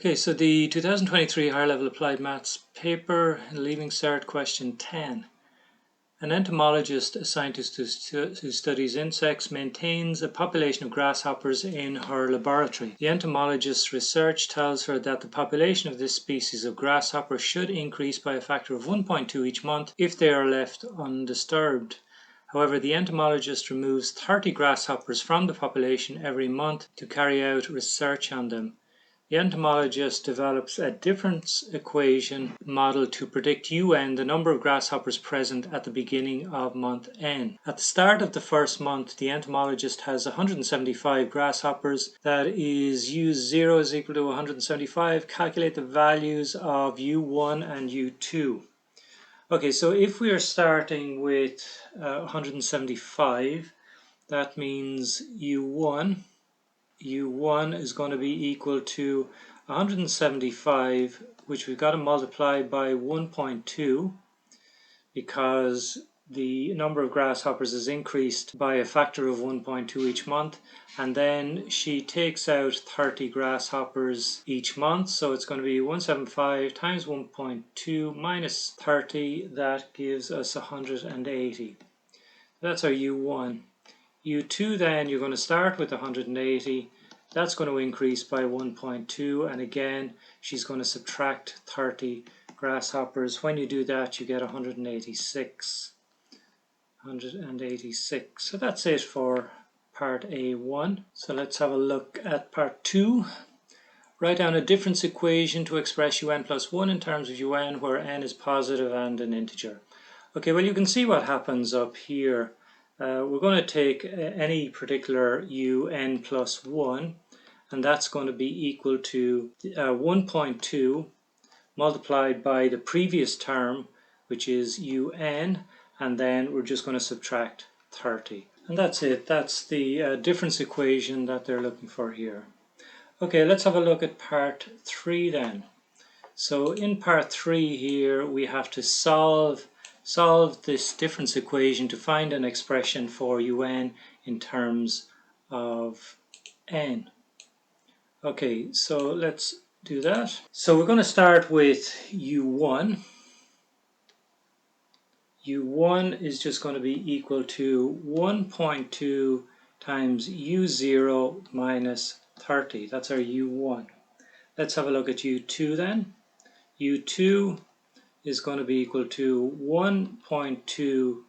Okay, so the 2023 Higher Level Applied Maths paper, Leaving Cert question 10. An entomologist, a scientist who studies insects, maintains a population of grasshoppers in her laboratory. The entomologist's research tells her that the population of this species of grasshopper should increase by a factor of 1.2 each month if they are left undisturbed. However, the entomologist removes 30 grasshoppers from the population every month to carry out research on them. The entomologist develops a difference equation model to predict UN, the number of grasshoppers present at the beginning of month N. At the start of the first month, the entomologist has 175 grasshoppers. That is, U0 is equal to 175. Calculate the values of U1 and U2. Okay, so if we are starting with 175, that means U1 is going to be equal to 175, which we've got to multiply by 1.2 because the number of grasshoppers is increased by a factor of 1.2 each month, and then she takes out 30 grasshoppers each month, so it's going to be 175 times 1.2 minus 30. That gives us 180. That's our U1. U2 then, you're going to start with 180. That's going to increase by 1.2, and again she's going to subtract 30 grasshoppers. When you do that, you get 186. So that's it for part A1. So let's have a look at part 2. Write down a difference equation to express UN plus 1 in terms of UN, where n is positive and an integer. Okay, well, you can see what happens up here. We're going to take any particular UN plus 1, and that's going to be equal to 1.2 multiplied by the previous term, which is UN, and then we're just going to subtract 30. And that's it. That's the difference equation that they're looking for here. Okay, let's have a look at part 3 then. So in part 3 here, we have to solve this difference equation to find an expression for UN in terms of n. Okay, so let's do that. So we're going to start with U1. U1 is just going to be equal to 1.2 times U0 minus 30. That's our U1. Let's have a look at U2 then. U2 is going to be equal to 1.2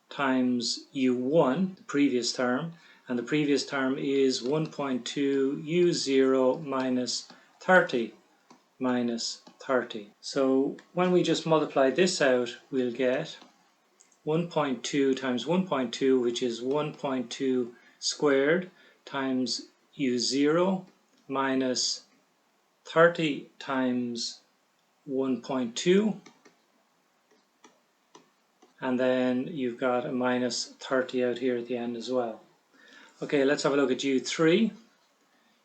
times U1, the previous term, and the previous term is 1.2 U0 minus 30 minus 30. So when we just multiply this out, we'll get 1.2 times 1.2, which is 1.2 squared, times U0 minus 30 times 1.2, and then you've got a minus 30 out here at the end as well. Okay, let's have a look at U3.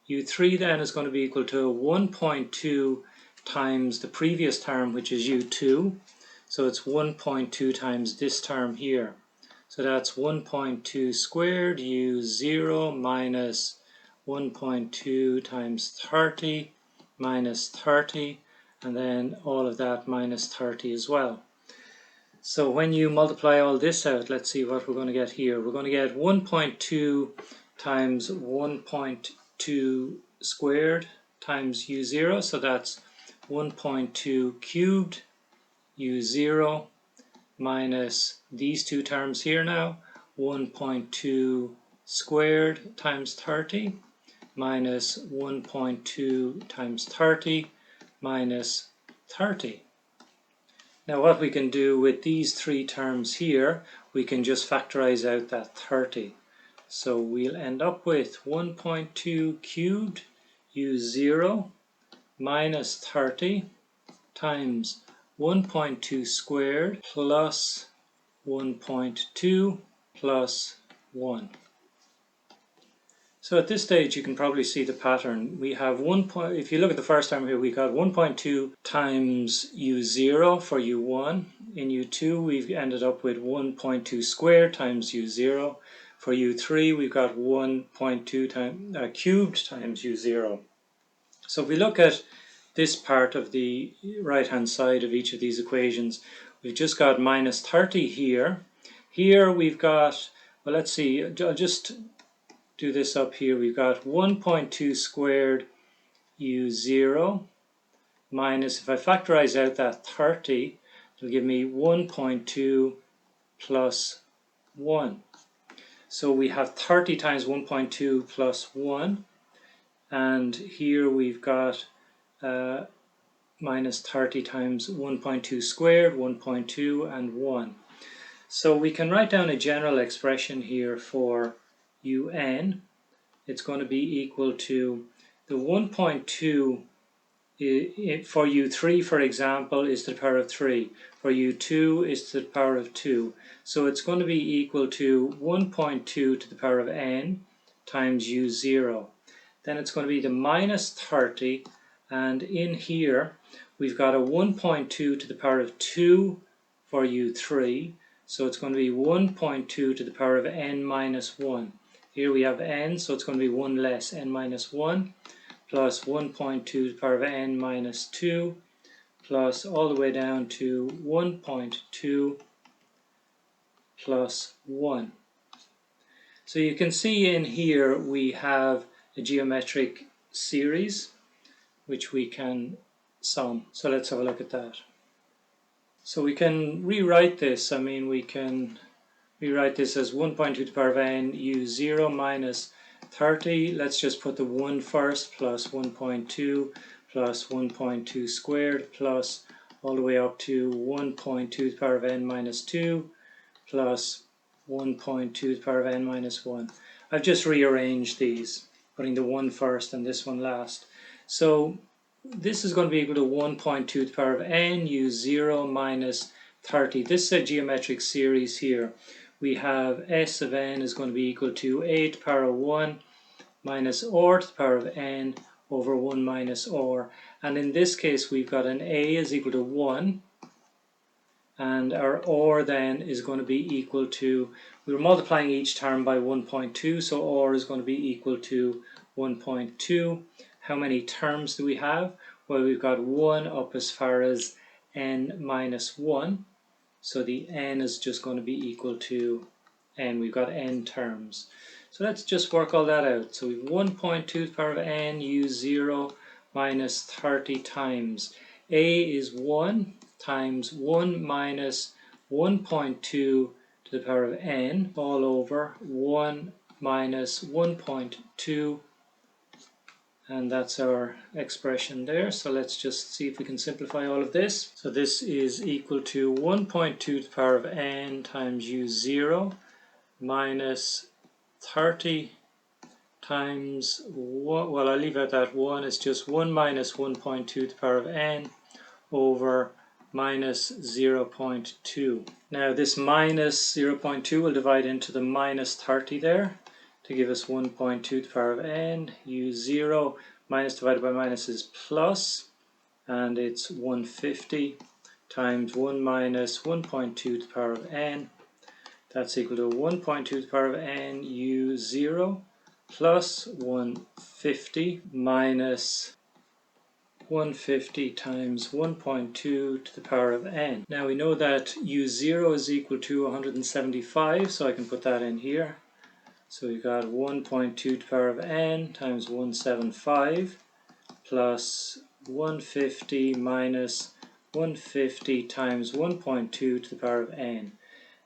U3 then is going to be equal to 1.2 times the previous term, which is U2. So it's 1.2 times this term here. So that's 1.2 squared U0 minus 1.2 times 30 minus 30, and then all of that minus 30 as well. So when you multiply all this out, let's see what we're going to get here. We're going to get 1.2 times 1.2 squared times U0, so that's 1.2 cubed U0 minus these two terms here now, 1.2 squared times 30 minus 1.2 times 30 minus 30. Now what we can do with these three terms here, we can just factorize out that 30. So we'll end up with 1.2 cubed U0 minus 30 times 1.2 squared plus 1.2 plus 1. So at this stage you can probably see the pattern. We have if you look at the first term here, we got 1.2 times U0 for U1. In U2 we've ended up with 1.2 squared times U0. For U3 we've got 1.2 cubed times U0. So if we look at this part of the right hand side of each of these equations. We've just got minus 30 here. Here we've got, well, let's see, I'll just do this up here. We've got 1.2 squared u0 minus, if I factorize out that 30, it'll give me 1.2 plus 1. So we have 30 times 1.2 plus 1, and here we've got minus 30 times 1.2 squared, 1.2, and 1. So we can write down a general expression here for un. It's going to be equal to the 1.2 for u3, for example, is to the power of 3. For u2 is to the power of 2. So it's going to be equal to 1.2 to the power of n times u0. Then it's going to be the minus 30, and in here we've got a 1.2 to the power of 2 for u3. So it's going to be 1.2 to the power of n minus 1. Here we have n, so it's going to be 1 less, n minus 1, plus 1.2 to the power of n minus 2, plus all the way down to 1.2 plus 1. So you can see in here we have a geometric series which we can sum. So let's have a look at that. So we can rewrite this. I mean, we can rewrite this as 1.2 to the power of n u0 minus 30. Let's just put the 1 first, plus 1.2 plus 1.2 squared plus all the way up to 1.2 to the power of n minus 2 plus 1.2 to the power of n minus 1. I've just rearranged these, putting the 1 first and this one last. So this is going to be equal to 1.2 to the power of n u0 minus 30. This is a geometric series here. We have s of n is going to be equal to a to the power of 1 minus r to the power of n over 1 minus r. And in this case we've got an a is equal to 1, and our r then is going to be equal to, we were multiplying each term by 1.2, so r is going to be equal to 1.2. How many terms do we have? Well, we've got 1 up as far as n minus 1. So the n is just going to be equal to n. We've got n terms. So let's just work all that out. So we've 1.2 to the power of n u0 minus 30 times. A is 1 times 1 minus 1.2 to the power of n all over 1 minus 1.2, and that's our expression there. So let's just see if we can simplify all of this. So this is equal to 1.2 to the power of n times u0 minus 30 times 1, well, I'll leave out that 1, it's just 1 minus 1.2 to the power of n over minus 0.2. Now this minus 0.2 will divide into the minus 30 there to give us 1.2 to the power of n. u0 minus divided by minus is plus, and it's 150 times 1 minus 1.2 to the power of n. That's equal to 1.2 to the power of n u0 plus 150 minus 150 times 1.2 to the power of n. Now we know that u0 is equal to 175, so I can put that in here. So we've got 1.2 to the power of n times 175 plus 150 minus 150 times 1.2 to the power of n.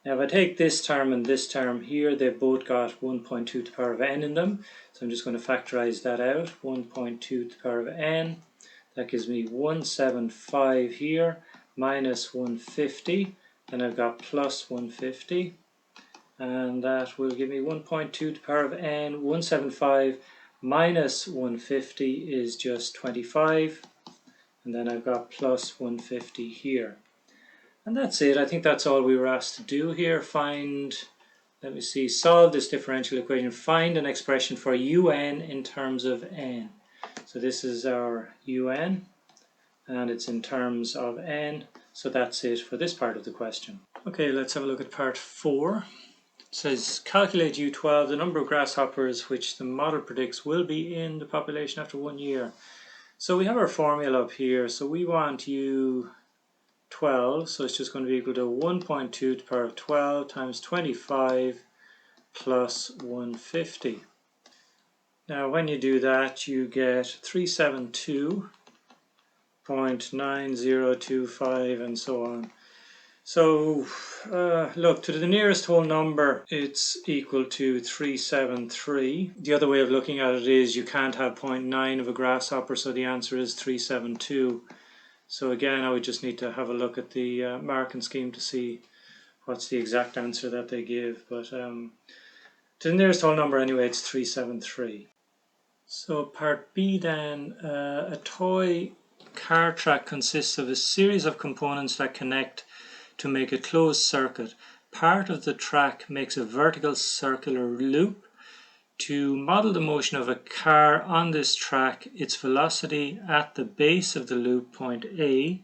Now if I take this term and this term here, they've both got 1.2 to the power of n in them. So I'm just going to factorize that out. 1.2 to the power of n. That gives me 175 here minus 150. Then I've got plus 150. And that will give me 1.2 to the power of n. 175 minus 150 is just 25. And then I've got plus 150 here. And that's it. I think that's all we were asked to do here. Find, let me see, solve this differential equation. Find an expression for un in terms of n. So this is our un, and it's in terms of n. So that's it for this part of the question. Okay, let's have a look at part 4. It says, calculate U12, the number of grasshoppers which the model predicts will be in the population after 1 year. So we have our formula up here. So we want U12, so it's just going to be equal to 1.2 to the power of 12 times 25 plus 150. Now when you do that, you get 372.9025 and so on. So look, to the nearest whole number, it's equal to 373. The other way of looking at it is you can't have 0.9 of a grasshopper, so the answer is 372. So again, I would just need to have a look at the marking scheme to see what's the exact answer that they give. But to the nearest whole number anyway, it's 373. So part B then, a toy car track consists of a series of components that connect to make a closed circuit. Part of the track makes a vertical circular loop. To model the motion of a car on this track, its velocity at the base of the loop, point A,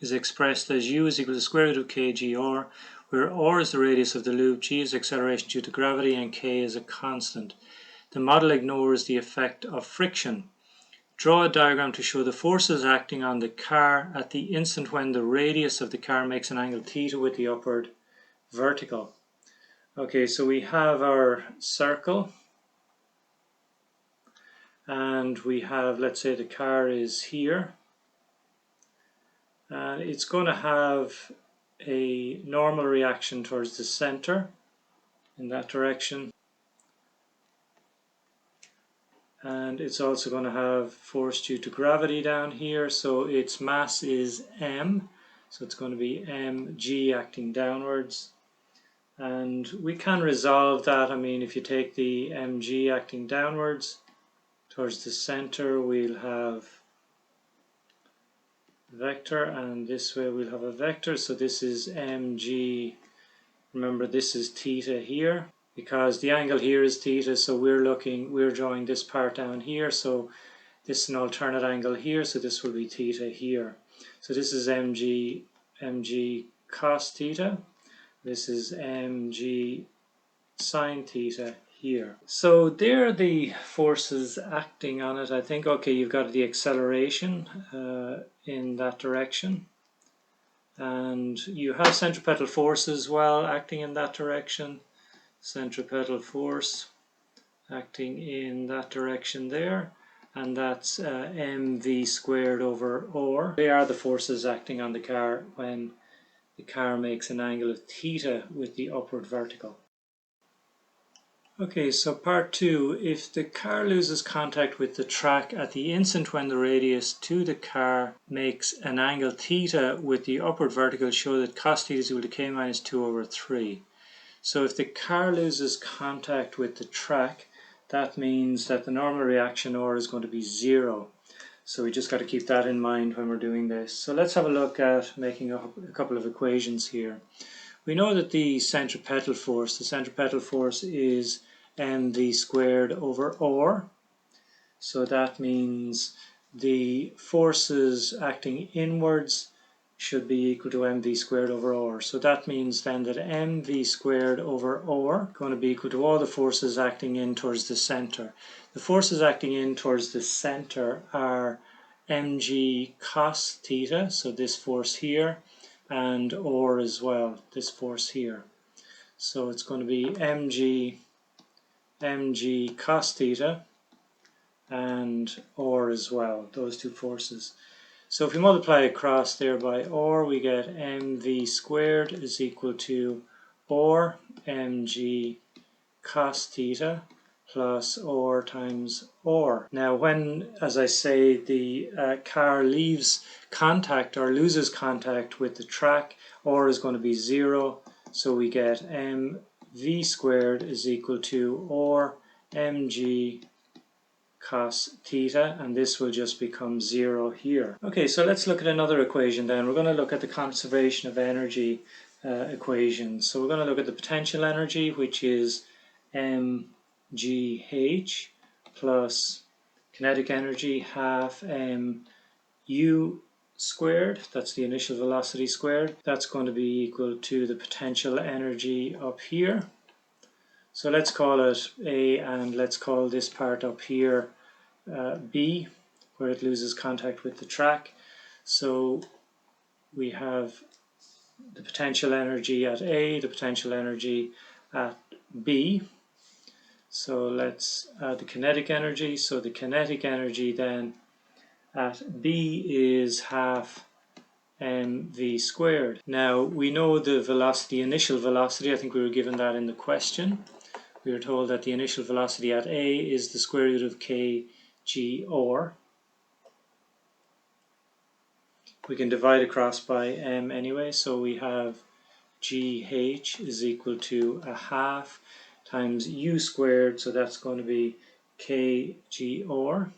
is expressed as u is equal to the square root of kgr, where r is the radius of the loop, g is acceleration due to gravity, and k is a constant. The model ignores the effect of friction. Draw a diagram to show the forces acting on the car at the instant when the radius of the car makes an angle theta with the upward vertical. Okay, so we have our circle, and we have, let's say the car is here, and it's going to have a normal reaction towards the center in that direction. And it's also going to have force due to gravity down here, so its mass is m, so it's going to be mg acting downwards. And we can resolve that. I mean, if you take the mg acting downwards towards the center, we'll have vector, and this way we'll have a vector, so this is mg. Remember, this is theta here, because the angle here is theta, so we're drawing this part down here, so this is an alternate angle here, so this will be theta here. So this is mg cos theta, this is mg sine theta here. So there are the forces acting on it, I think. Okay, you've got the acceleration in that direction, and you have centripetal force as well acting in that direction. Centripetal force acting in that direction there, and that's mv squared over r. They are the forces acting on the car when the car makes an angle of theta with the upward vertical. Okay, so part 2, if the car loses contact with the track at the instant when the radius to the car makes an angle theta with the upward vertical, show that cos theta is equal to k minus 2 over 3. So if the car loses contact with the track, that means that the normal reaction R is going to be 0. So we just got to keep that in mind when we're doing this. So let's have a look at making a couple of equations here. We know that the centripetal force is mv squared over r. So that means the forces acting inwards should be equal to mv squared over r. So that means then that mv squared over r is going to be equal to all the forces acting in towards the center. The forces acting in towards the center are mg cos theta, so this force here, and r as well, this force here. So it's going to be mg cos theta and r as well, those two forces. So if we multiply across there by r, we get mv squared is equal to r mg cos theta plus r times r. Now when, as I say, the car leaves contact or loses contact with the track, r is going to be 0, so we get mv squared is equal to r mg cos theta, and this will just become 0 here. Okay, so let's look at another equation then. We're going to look at the conservation of energy equation. So we're going to look at the potential energy, which is mgh plus kinetic energy half mu squared, that's the initial velocity squared. That's going to be equal to the potential energy up here. So let's call it A, and let's call this part up here B, where it loses contact with the track. So we have the potential energy at A, the potential energy at B. So let's add the kinetic energy. So the kinetic energy then at B is half mv squared. Now we know the velocity, initial velocity, I think we were given that in the question. We were told that the initial velocity at A is the square root of kg or. We can divide across by m anyway, so we have gh is equal to a half times u squared, so that's going to be kg or.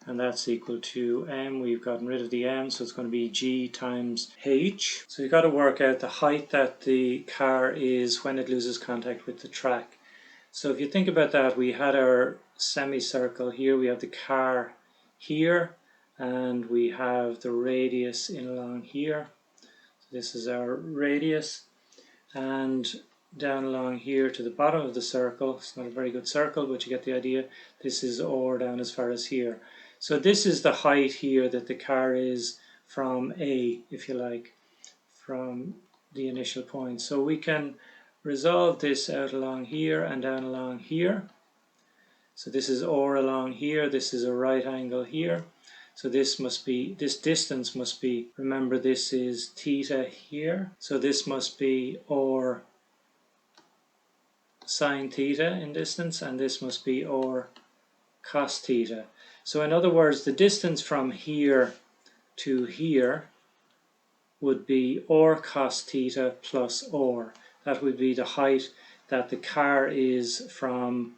And that's equal to m. We've gotten rid of the m, so it's going to be g times h. So you've got to work out the height that the car is when it loses contact with the track. So if you think about that, we had our semicircle here, we have the car here, and we have the radius in along here. So this is our radius, and down along here to the bottom of the circle, it's not a very good circle, but you get the idea, this is or down as far as here. So this is the height here that the car is from A, if you like, from the initial point. So we can resolve this out along here and down along here. So this is or along here, this is a right angle here. So this must be, this distance must be, remember this is theta here. So this must be or sine theta in distance, and this must be or cos theta. So in other words, the distance from here to here would be or cos theta plus or. That would be the height that the car is from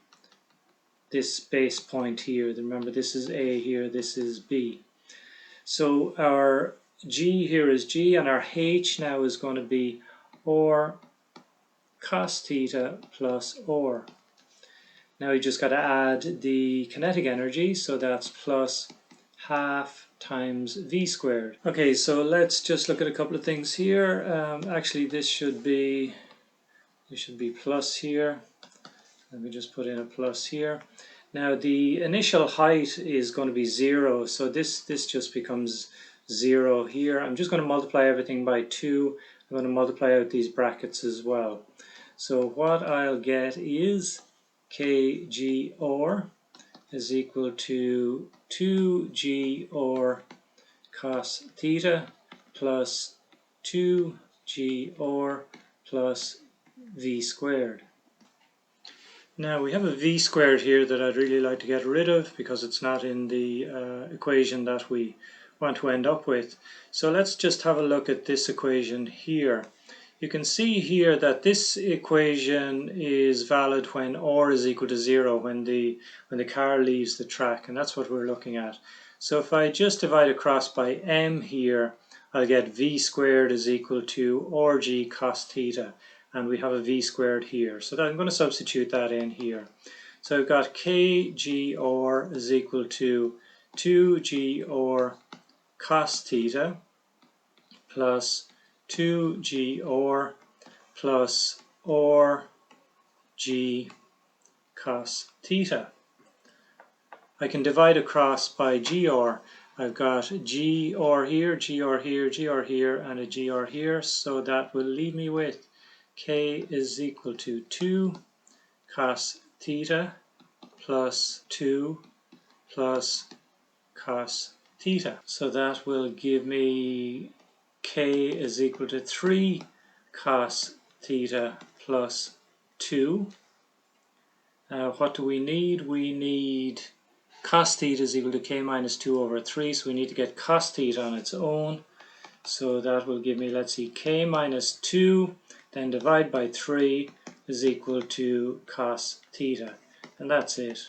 this base point here. Remember, this is A here, this is B. So our G here is G, and our H now is going to be or cos theta plus or. Now you just got to add the kinetic energy, so that's plus half times v squared. Okay, so let's just look at a couple of things here. Actually, this should be plus here. Let me just put in a plus here. Now the initial height is going to be 0, so this just becomes 0 here. I'm just going to multiply everything by 2. I'm going to multiply out these brackets as well. So what I'll get is kg or is equal to 2g or cos theta plus 2g or plus v squared. Now we have a v squared here that I'd really like to get rid of because it's not in the equation that we want to end up with. So let's just have a look at this equation here. You can see here that this equation is valid when or is equal to 0, when the car leaves the track, and that's what we're looking at. So if I just divide across by m here, I'll get v squared is equal to rg cos theta, and we have a v squared here. So I'm going to substitute that in here. So I've got kg or is equal to 2g or cos theta plus 2g or plus or g cos theta. I can divide across by g or. I've got g or here, g or here, g or here, and a g or here, so that will leave me with k is equal to 2 cos theta plus 2 plus cos theta. So that will give me k is equal to 3 cos theta plus 2. What do we need? We need cos theta is equal to k minus 2 over 3, so we need to get cos theta on its own. So that will give me, let's see, k minus 2, then divide by 3 is equal to cos theta. And that's it.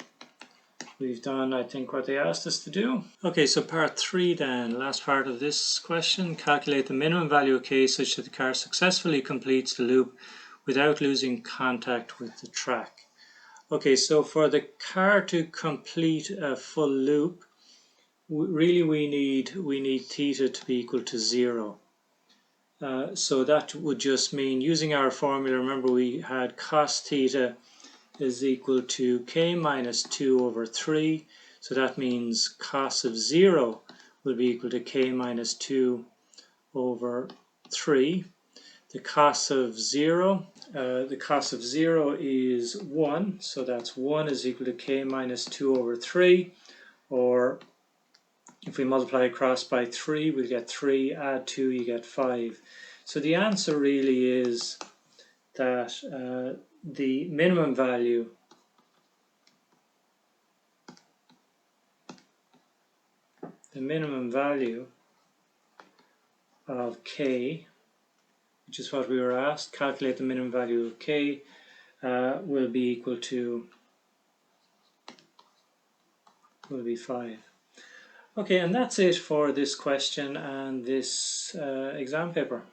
We've done, I think, what they asked us to do. Okay, so part 3 then, last part of this question. Calculate the minimum value of k such that the car successfully completes the loop without losing contact with the track. Okay, so for the car to complete a full loop, really we need theta to be equal to 0. So that would just mean, using our formula, remember we had cos theta is equal to k minus 2 over 3. So that means cos of 0 will be equal to k minus 2 over 3. The cos of 0 is 1, so that's 1 is equal to k minus 2 over 3, or if we multiply across by 3, we get 3, add 2, you get 5. So the answer really is that the minimum value of k, which is what we were asked, calculate the minimum value of k, will be 5. Okay, and that's it for this question and this exam paper.